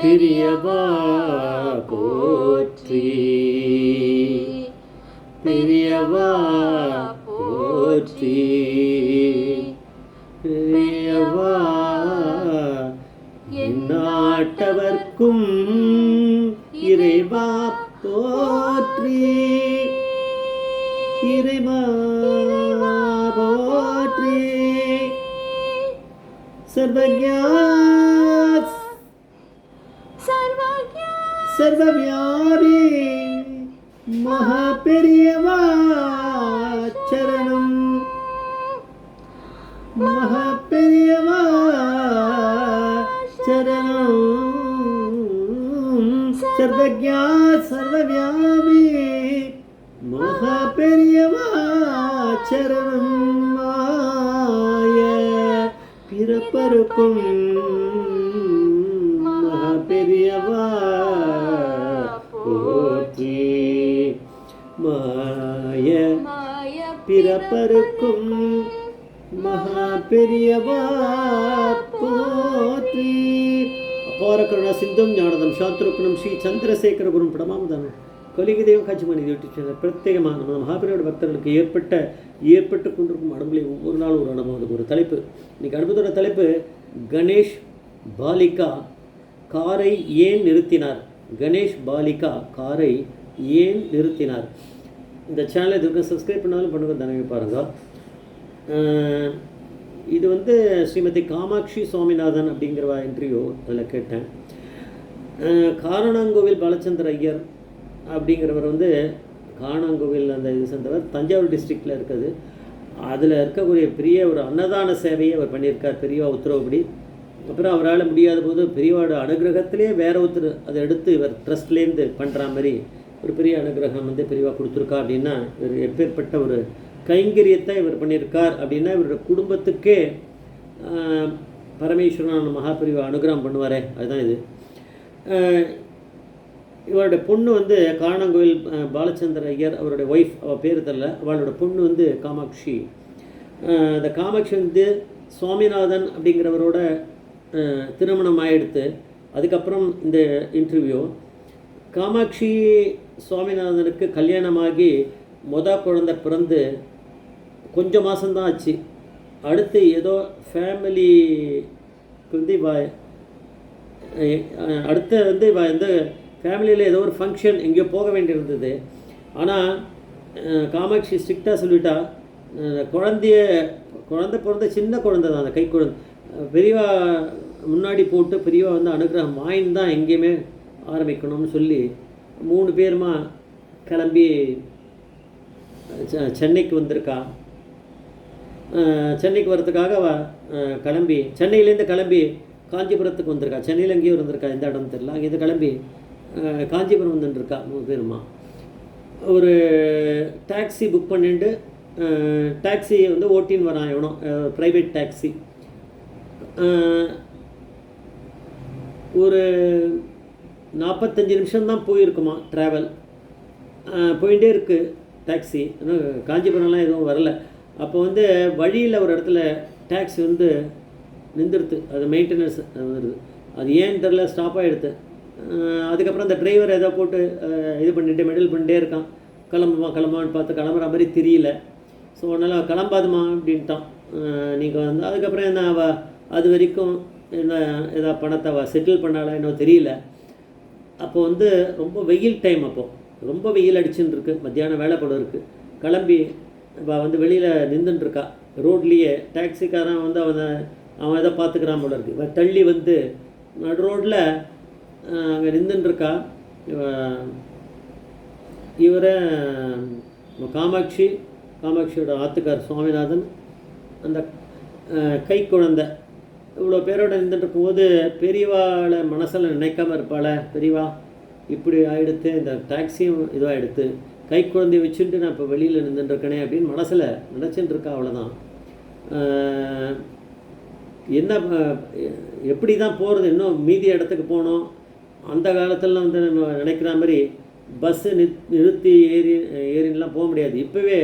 பெரியவா போற்றி, பெரியவா போற்றி, பெரியவா எந்நாட்டவர்க்கும் இறைவா போற்றி, இறைவா போற்றி. சர்வஜ்ஞா சர்வவியாபி மகாபெரியவா சரணம், மகாபெரியவா சரணம். சர்வஜ்ஞா சர்வவியாபி மகாபெரியவா சரணம். மாய பிறப்பருக்கும் மகாபெரியவா போற்றி, மாய பிறப்பருக்கும் மகா பெரியவா போற்றி. அபார கருணா சிந்தும் ஞானதம் சாந்திரூபணம் ஸ்ரீ சந்திரசேகர குரும் பிரணாமதானம். கலிகதேவம் காட்சிமணி யூடியூப் சேனல் பிரத்யேகமாக நம்ம மகாபெரியோட பக்தர்களுக்கு ஏற்பட்டு கொண்டிருக்கும் அனுபவங்களை ஒவ்வொரு நாளும் ஒரு அனுபவத்துக்கு ஒரு தலைப்பு. இன்றைக்கி அனுபவத்தோட தலைப்பு கணேஷ் பாலிகா காரை ஏன் நிறுத்தினார். கணேஷ் பாலிகா காரை ஏன் நிறுத்தினார். இந்த சேனலை இதுக்கு சப்ஸ்கிரைப் பண்ணாலும் பண்ணுங்க, தானே பாருங்க. இது வந்து ஸ்ரீமதி காமாட்சி சுவாமிநாதன் அப்படிங்கிற இன்டர்வியூ அதில் கேட்டேன். காரணாங்கோவில் பாலச்சந்திர ஐயர் அப்படிங்கிறவர் வந்து காரணாங்கோவில் அந்த இது சேர்ந்தவர் தஞ்சாவூர் டிஸ்ட்ரிக்டில் இருக்குது. அதில் இருக்கக்கூடிய பெரிய ஒரு அன்னதான சேவையை அவர் பண்ணியிருக்கார் பெரியவா உத்தரவுப்படி. அப்புறம் அவரால் முடியாத போது பெரியவாட அனுகிரகத்திலே வேற ஒருத்தர் அதை எடுத்து இவர் ட்ரஸ்ட்லேருந்து பண்ணுற மாதிரி ஒரு பெரிய அனுகிரகம் வந்து பெரியவா கொடுத்துருக்கா. அப்படின்னா இவர் எப்பேற்பட்ட ஒரு கைங்கரியத்தை இவர் பண்ணியிருக்கார் அப்படின்னா இவரோட குடும்பத்துக்கே பரமேஸ்வரன் மகாபெரிவா அனுகிரகம் பண்ணுவாரே, அதுதான் இது. இவருடைய பொண்ணு வந்து காரணங்கோவில் பாலச்சந்திர ஐயர், அவருடைய ஒய்ஃப், அவள் பேர் தெரியல, அவளோட பொண்ணு வந்து காமாட்சி. அந்த காமாட்சி வந்து சுவாமிநாதன் அப்படிங்கிறவரோட திருமணம் ஆகிடுத்து. அதுக்கப்புறம் இந்த இன்டர்வியூ காமாட்சி சுவாமிநாதனுக்கு கல்யாணமாகி குழந்தை பிறந்து கொஞ்சம் மாதம்தான் ஆச்சு. அடுத்து ஏதோ ஃபேமிலிக்கு வந்து அடுத்து வந்து இந்த ஃபேமிலியில் ஏதோ ஒரு ஃபங்க்ஷன் எங்கேயோ போக வேண்டியிருந்தது. ஆனால் காமாட்சி ஸ்ட்ரிக்டாக சொல்லிட்டா, குழந்தை பிறந்த சின்ன குழந்தை தான், அந்த கை குழந்தை பெரியவா முன்னாடி போட்டு பெரியவா வந்து அனுகிரகம் வாங்கி தான் எங்கேயுமே ஆரம்பிக்கணும்னு சொல்லி 3 பேருமா கிளம்பி சென்னைக்கு வந்திருக்கா. சென்னைக்கு வர்றதுக்காக கிளம்பி சென்னையிலேருந்து கிளம்பி காஞ்சிபுரத்துக்கு வந்திருக்கா. சென்னையில் எங்கேயும் இருந்திருக்கா, எந்த இடம் தெரியல. அங்கேருந்து கிளம்பி காஞ்சிபுரம் வந்துட்டுருக்கா 3 பேருமா. ஒரு டாக்ஸி புக் பண்ணிட்டு டாக்ஸி வந்து ஓட்டின்னு வரான் எவனோ, ப்ரைவேட் டாக்ஸி. ஒரு 45 நிமிஷம்தான் போயிருக்குமா ட்ராவல். போயிட்டே இருக்குது டாக்ஸி. ஆனால் காஞ்சிபுரம்லாம் எதுவும் வரல. அப்போ வந்து வழியில் ஒரு இடத்துல டாக்ஸி வந்து நின்றுடுது. அது மெயின்டெனன்ஸ் வந்துடுது. அது ஏன்னு தெரில, ஸ்டாப் ஆகிடுது. அதுக்கப்புறம் அந்த டிரைவர் ஏதோ போட்டு இது பண்ணிட்டு மெடல் பண்ணிட்டே இருக்கான். கிளம்புமான்னு பார்த்து கிளம்புற மாதிரி தெரியல. ஸோ அதனால் கிளம்பாதுமா அப்படின்ட்டான். நீங்கள் வந்து அதுக்கப்புறம் என்ன அது வரைக்கும் என்ன ஏதாவது பணத்தை செட்டில் பண்ணாலா இன்னும் தெரியல. அப்போ வந்து ரொம்ப வெயில் டைம், அப்போது ரொம்ப வெயில் அடிச்சுன்னு இருக்குது. மத்தியானம் வேலை கூட இருக்குது. கிளம்பி வந்து வெளியில் நின்றுட்டுருக்கா ரோட்லேயே. டாக்ஸிக்காரன் வந்து அவன் எதை பார்த்துக்கிறான் போல இருக்குது. தள்ளி வந்து நடு ரோட்டில் அங்கே நின்றுட்டுருக்கா. இவரை காமாட்சியோட ஆத்துக்கார் சுவாமிநாதன், அந்த கை குழந்தை, இவ்வளோ பேரோட நின்றுட்டு இருக்கும்போது பெரியவாளை மனசில் நினைக்காமல் இருப்பாள். பெரியவா இப்படி ஆகிடுத்து, இந்த டாக்ஸியும் இதுவாக எடுத்து கை குழந்தைய வச்சுட்டு நான் இப்போ வெளியில் நின்றுட்டுருக்கேனே அப்படின்னு மனசில் நினச்சிட்டு இருக்கா. அவ்வளோதான். என்ன எப்படி தான் போகிறது, இன்னும் மீதி இடத்துக்கு போகணும். அந்த காலத்தில் வந்து நம்ம நினைக்கிற மாதிரி பஸ்ஸு நிறுத்தி ஏறின்லாம் போக முடியாது. இப்போவே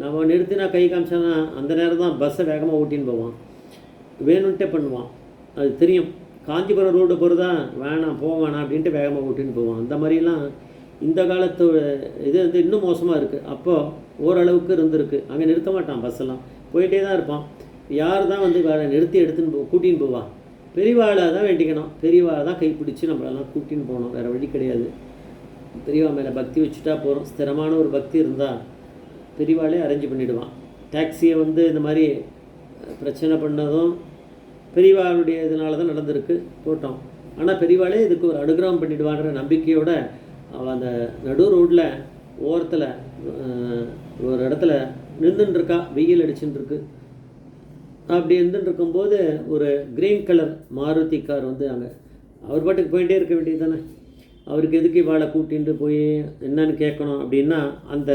நம்ம நிறுத்தினா கை காமிச்சோன்னா அந்த நேரம் தான் பஸ்ஸை வேகமாக ஓட்டின்னு போவான், வேணும்ன்ட்டே பண்ணுவான். அது தெரியும். காஞ்சிபுரம் ரோடு போகிறதா வேணாம் வேணாம் அப்படின்ட்டு வேகமாக ஓட்டின்னு போவான். அந்த மாதிரிலாம் இந்த காலத்து இது வந்து இன்னும் மோசமாக இருக்குது. அப்போது ஓரளவுக்கு இருந்திருக்கு. அங்கே நிறுத்த மாட்டான், பஸ்ஸெல்லாம் போயிட்டே தான் இருப்பான். யார் தான் வந்து நிறுத்தி எடுத்துன்னு கூட்டின்னு போவா? பெரியவாளை தான் வேண்டிக்கணும். பெரியவாளை தான் கைப்பிடிச்சி நம்மளெல்லாம் கூட்டின்னு போகணும், வேறு வழி கிடையாது. பெரியவா மேலே பக்தி வச்சுட்டா போகிறோம். ஸ்திரமான ஒரு பக்தி இருந்தால் பெரியவாளே அரேஞ்ச் பண்ணிவிடுவான். டாக்ஸியை வந்து இந்த மாதிரி பிரச்சனை பண்ணதும் பெரியவாளுடைய இதனால தான் நடந்திருக்கு, போட்டோம். ஆனால் பெரியவாளே இதுக்கு ஒரு அனுகிரகம் பண்ணிவிடுவாங்கிற நம்பிக்கையோடு அவள் அந்த நடு ரோட்டில் ஓரத்தில் ஒரு இடத்துல நின்றுட்டுருக்கா. வெயில் அடிச்சுட்டுருக்கு. அப்படி இருந்துட்டு இருக்கும்போது ஒரு க்ரீன் கலர் மாருதி கார் வந்து அங்கே அவர் பாட்டுக்கு போயிட்டே இருக்க வேண்டியது தானே. அவருக்கு எதுக்கு இவாளை கூட்டிகிட்டு போய் என்னன்னு கேட்கணும் அப்படின்னா, அந்த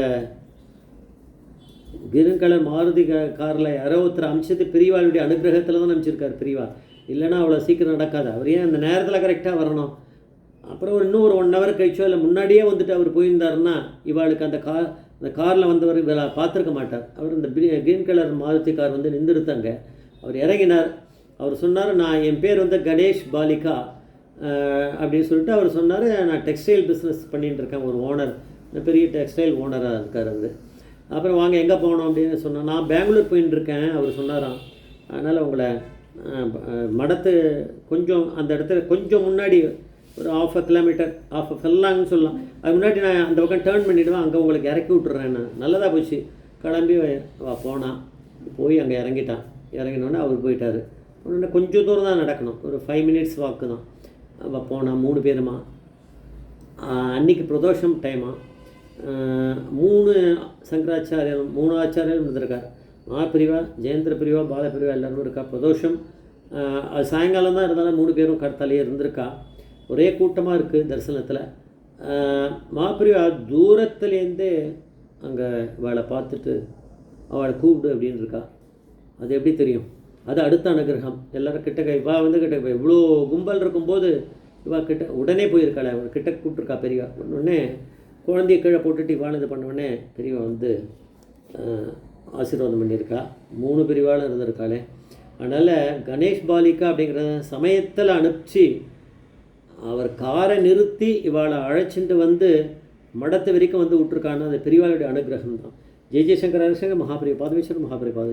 க்ரீன் கலர் மாருதி காரில் யாரோ ஒருத்தர் அமிச்சது பெரியவாளுடைய அனுகிரகத்தில் தான் அனுப்பிச்சிருக்கார் பெரியவா. இல்லைன்னா அவ்வளோ சீக்கிரம் நடக்காது. அவர் ஏன் அந்த நேரத்தில் கரெக்டாக வரணும்? அப்புறம் இன்னும் ஒரு 1 hour கழிச்சோ இல்லை முன்னாடியே வந்துட்டு அவர் போயிருந்தாருன்னா இவாளுக்கு அந்த காரில் வந்தவர் இவளை பார்த்துருக்க மாட்டார். அவர் இந்த க்ரீன் கலர் மாருதி கார் வந்து நின்றுடுத்தாங்க. அவர் இறங்கினார். அவர் சொன்னார், நான் என் பேர் வந்து கணேஷ் பாலிகா அப்படின்னு சொல்லிட்டு அவர் சொன்னார். நான் டெக்ஸ்டைல் பிஸ்னஸ் பண்ணிகிட்டு இருக்கேன், ஒரு ஓனர், பெரிய டெக்ஸ்டைல் ஓனராக இருக்கார் அவர். அப்புறம் வாங்க எங்கே போகணும் அப்படின்னு சொன்னேன். நான் பெங்களூர் போயின்னு இருக்கேன் அவர் சொன்னாராம். அதனால் உங்களை மடத்து கொஞ்சம் அந்த இடத்துல கொஞ்சம் முன்னாடி ஒரு 1/2 kilometer 1/2 furlongனு சொல்லலாம், அது முன்னாடி நான் அந்த பக்கம் டேர்ன் பண்ணிவிடுவேன், அங்கே உங்களுக்கு இறக்கி விட்டுறேன். நான் நல்லதாக போச்சு. கிளம்பி போனான். போய் அங்கே இறங்கிட்டான். இறங்கினோடனே அவர் போயிட்டார். உடனே கொஞ்சம் தூரம் தான் நடக்கணும், ஒரு 5 minutes வாக்கு தான். அவள் போனான் 3 பேருமா. அன்றைக்கி பிரதோஷம் டைமா. 3 சங்கராச்சாரியர் 3 ஆச்சாரியர் இருந்திருக்கார். மகாபிரிவா, ஜெயந்திர பிரிவா, பாலபிரிவா எல்லோரும் இருக்கா. பிரதோஷம் அது சாயங்காலம் தான் இருந்தாலும் 3 பேரும் கடத்தாலேயே இருந்திருக்கா. ஒரே கூட்டமாக இருக்குது தரிசனத்தில். மகாபிரிவா தூரத்துலேருந்தே அங்கே அவளை பார்த்துட்டு அவளை கூப்பிடு அப்படின்னு இருக்கா. அது எப்படி தெரியும்? அது அடுத்த அனுகிரகம். எல்லோரும் கிட்டக்க இவா வந்து கிட்ட இவ்வளோ கும்பல் இருக்கும்போது இவா கிட்ட உடனே போயிருக்காள். அவள் கிட்ட கூப்பிட்ருக்கா பெரியவா. உடனே குழந்தைய கீழே போட்டுட்டு இவாள் இது பண்ணவுடனே பெரியவா வந்து ஆசீர்வாதம் பண்ணியிருக்கா. 3 பெரியவாளும் இருந்திருக்காளே. அதனால் கணேஷ் பாலிகா அப்படிங்கிற சமயத்தில் அனுப்பிச்சு அவர் காரை நிறுத்தி இவாளை அழைச்சிட்டு வந்து மடத்து வரைக்கும் வந்து விட்டுருக்கான்னு அது பெரியவாளுடைய அனுகிரகம் தான். ஜெய் ஜெய்சங்கர் ஹரிசங்கர் மகாபிரிய பாதவேஸ்வரர் மகாபிரிய பாத